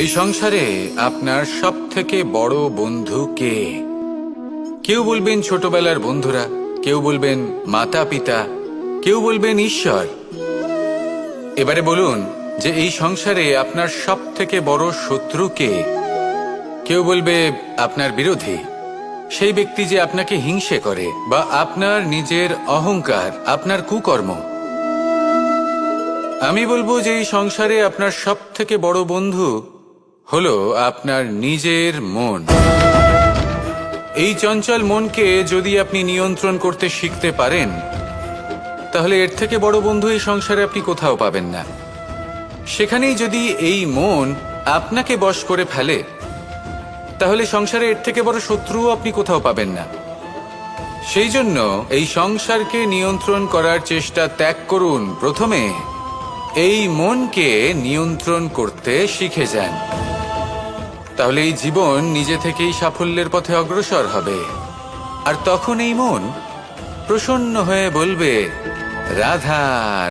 এই সংসারে আপনার সব থেকে বড় বন্ধু কে? কেউ বলবেন ছোটবেলার বন্ধুরা, কেউ বলবেন মাতা পিতা, কেউ বলবেন ঈশ্বর। এবারে বলুন যে এই সংসারে আপনার সব থেকে বড় শত্রু কে? কেউ বলবে আপনার বিরোধী, সেই ব্যক্তি যে আপনাকে হিংসে করে, বা আপনার নিজের অহংকার, আপনার কুকর্ম। আমি বলবো যে এই সংসারে আপনার সব থেকে বড় বন্ধু হলো আপনার নিজের মন। এই চঞ্চল মনকে যদি আপনি নিয়ন্ত্রণ করতে শিখতে পারেন, তাহলে এর থেকে বড় বন্ধু এই সংসারে আপনি কোথাও পাবেন না। সেখানেই যদি এই মন আপনাকে বশ করে ফেলে, তাহলে সংসারে এর থেকে বড় শত্রুও আপনি কোথাও পাবেন না। সেই জন্য এই সংসারকে নিয়ন্ত্রণ করার চেষ্টা ত্যাগ করুন। প্রথমে এই মনকে নিয়ন্ত্রণ করতে শিখে যান, তাহলে এই জীবন নিজে থেকেই সাফল্যের পথে অগ্রসর হবে। আর তখন এই মন প্রসন্ন হয়ে বলবে, রাধা